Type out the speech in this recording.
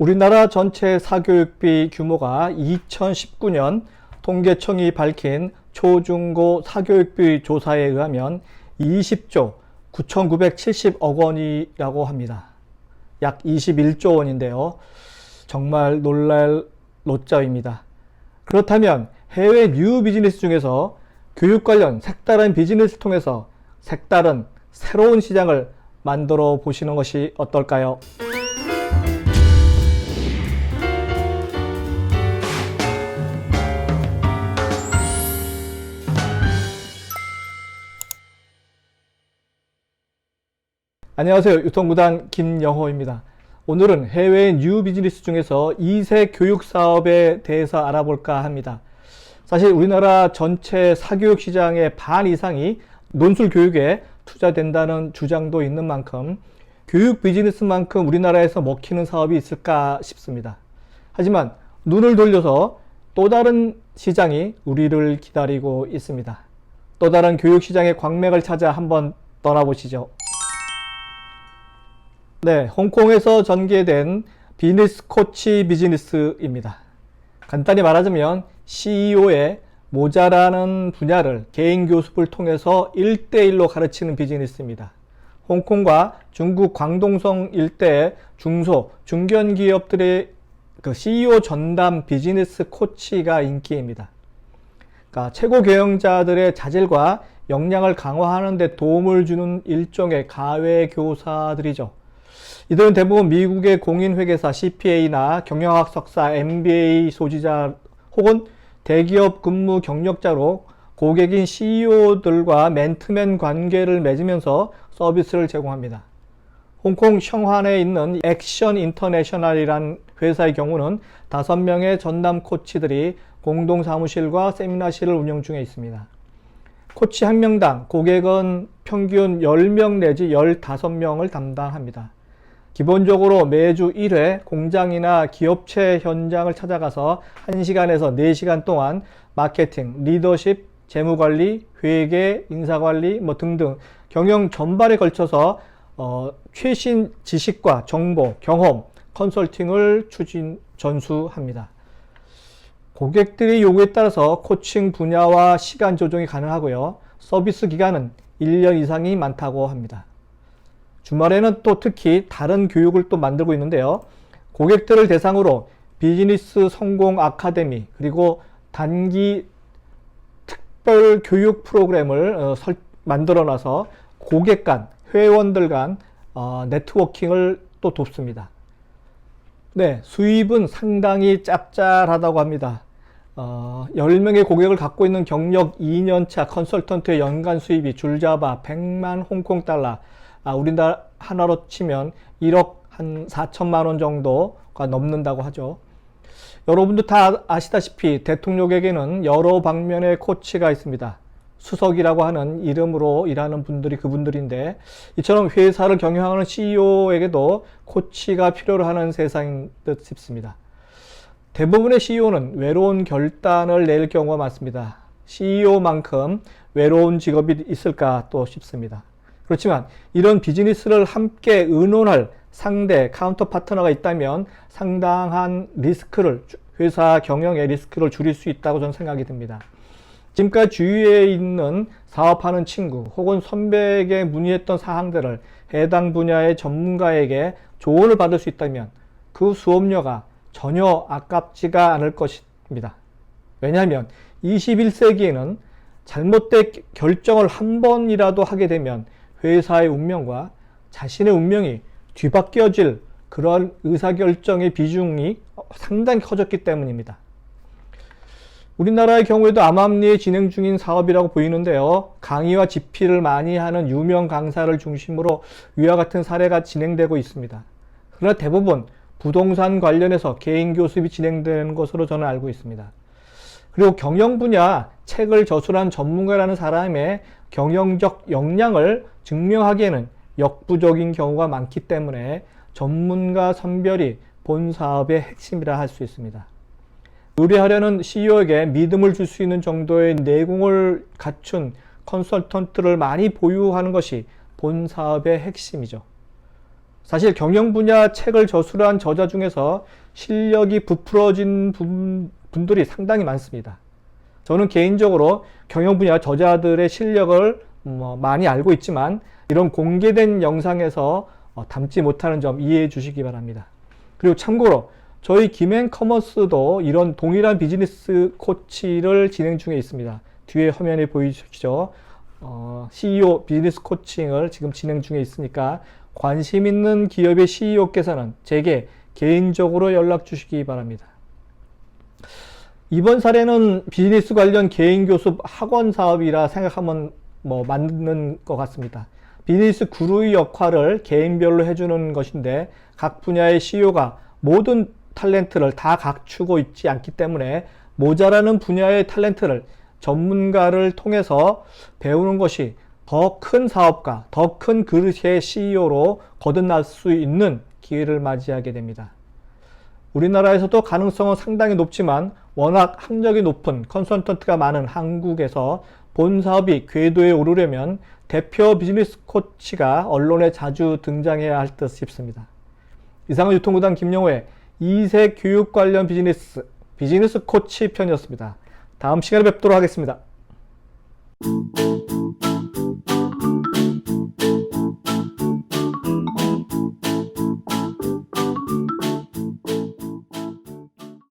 우리나라 전체 사교육비 규모가 2019년 통계청이 밝힌 초중고 사교육비 조사에 의하면 20조 9,970억 원이라고 합니다. 약 21조 원인데요. 정말 놀랄 노짜입니다. 그렇다면 해외 뉴 비즈니스 중에서 교육 관련 색다른 비즈니스를 통해서 색다른 새로운 시장을 만들어 보시는 것이 어떨까요? 안녕하세요. 유통구단 김영호입니다. 오늘은 해외 뉴 비즈니스 중에서 2세 교육 사업에 대해서 알아볼까 합니다. 사실 우리나라 전체 사교육 시장의 반 이상이 논술 교육에 투자된다는 주장도 있는 만큼 교육 비즈니스만큼 우리나라에서 먹히는 사업이 있을까 싶습니다. 하지만 눈을 돌려서 또 다른 시장이 우리를 기다리고 있습니다. 또 다른 교육 시장의 광맥을 찾아 한번 떠나보시죠. 네, 홍콩에서 전개된 비즈니스 코치 비즈니스입니다. 간단히 말하자면 CEO의 모자라는 분야를 개인 교습을 통해서 1대1로 가르치는 비즈니스입니다. 홍콩과 중국 광동성 일대의 중소, 중견 기업들의 CEO 전담 비즈니스 코치가 인기입니다. 그러니까 최고 경영자들의 자질과 역량을 강화하는 데 도움을 주는 일종의 가외 교사들이죠. 이들은 대부분 미국의 공인회계사 CPA나 경영학 석사 MBA 소지자 혹은 대기업 근무 경력자로 고객인 CEO들과 맨투맨 관계를 맺으면서 서비스를 제공합니다. 홍콩 션환에 있는 액션 인터내셔널이란 회사의 경우는 5명의 전담 코치들이 공동 사무실과 세미나실을 운영 중에 있습니다. 코치 한 명당 고객은 평균 10명 내지 15명을 담당합니다. 기본적으로 매주 1회 공장이나 기업체 현장을 찾아가서 1시간에서 4시간 동안 마케팅, 리더십, 재무관리, 회계, 인사관리 등등 경영 전반에 걸쳐서 최신 지식과 정보, 경험, 컨설팅을 전수합니다. 고객들의 요구에 따라서 코칭 분야와 시간 조정이 가능하고요. 서비스 기간은 1년 이상이 많다고 합니다. 주말에는 또 특히 다른 교육을 또 만들고 있는데요. 고객들을 대상으로 비즈니스 성공 아카데미 그리고 단기 특별 교육 프로그램을 만들어 놔서 고객 간, 회원들 간 네트워킹을 또 돕습니다. 네, 수입은 상당히 짭짤하다고 합니다. 10명의 고객을 갖고 있는 경력 2년차 컨설턴트의 연간 수입이 줄잡아 100만 홍콩 달러, 우리나라 하나로 치면 1억 한 4천만 원 정도가 넘는다고 하죠. 여러분도 다 아시다시피 대통령에게는 여러 방면의 코치가 있습니다. 수석이라고 하는 이름으로 일하는 분들이 그분들인데, 이처럼 회사를 경영하는 CEO에게도 코치가 필요로 하는 세상인 듯 싶습니다. 대부분의 CEO는 외로운 결단을 낼 경우가 많습니다. CEO만큼 외로운 직업이 있을까 또 싶습니다. 그렇지만 이런 비즈니스를 함께 의논할 상대 카운터 파트너가 있다면 상당한 리스크를, 회사 경영의 리스크를 줄일 수 있다고 저는 생각이 듭니다. 지금까지 주위에 있는 사업하는 친구 혹은 선배에게 문의했던 사항들을 해당 분야의 전문가에게 조언을 받을 수 있다면 그 수업료가 전혀 아깝지가 않을 것입니다. 왜냐하면 21세기에는 잘못된 결정을 한 번이라도 하게 되면 회사의 운명과 자신의 운명이 뒤바뀌어질 그런 의사결정의 비중이 상당히 커졌기 때문입니다. 우리나라의 경우에도 암암리에 진행 중인 사업이라고 보이는데요. 강의와 집필을 많이 하는 유명 강사를 중심으로 위와 같은 사례가 진행되고 있습니다. 그러나 대부분 부동산 관련해서 개인 교습이 진행되는 것으로 저는 알고 있습니다. 그리고 경영 분야 책을 저술한 전문가라는 사람의 경영적 역량을 증명하기에는 역부족인 경우가 많기 때문에 전문가 선별이 본 사업의 핵심이라 할 수 있습니다. 의뢰하려는 CEO에게 믿음을 줄 수 있는 정도의 내공을 갖춘 컨설턴트를 많이 보유하는 것이 본 사업의 핵심이죠. 사실 경영 분야 책을 저술한 저자 중에서 실력이 부풀어진 분들이 상당히 많습니다. 저는 개인적으로 경영 분야 저자들의 실력을 많이 알고 있지만 이런 공개된 영상에서 담지 못하는 점 이해해 주시기 바랍니다. 그리고 참고로 저희 김앤커머스도 이런 동일한 비즈니스 코치를 진행 중에 있습니다. 뒤에 화면에 보이시죠? CEO 비즈니스 코칭을 지금 진행 중에 있으니까 관심 있는 기업의 CEO께서는 제게 개인적으로 연락 주시기 바랍니다. 이번 사례는 비즈니스 관련 개인 교습 학원 사업이라 생각하면 맞는 것 같습니다. 비즈니스 구루의 역할을 개인별로 해주는 것인데 각 분야의 CEO가 모든 탤런트를 다 갖추고 있지 않기 때문에 모자라는 분야의 탤런트를 전문가를 통해서 배우는 것이 더 큰 사업가, 더 큰 그릇의 CEO로 거듭날 수 있는 기회를 맞이하게 됩니다. 우리나라에서도 가능성은 상당히 높지만 워낙 학력이 높은 컨설턴트가 많은 한국에서 본 사업이 궤도에 오르려면 대표 비즈니스 코치가 언론에 자주 등장해야 할 듯 싶습니다. 이상은 유통구단 김영호의 2세 교육 관련 비즈니스 코치 편이었습니다. 다음 시간에 뵙도록 하겠습니다.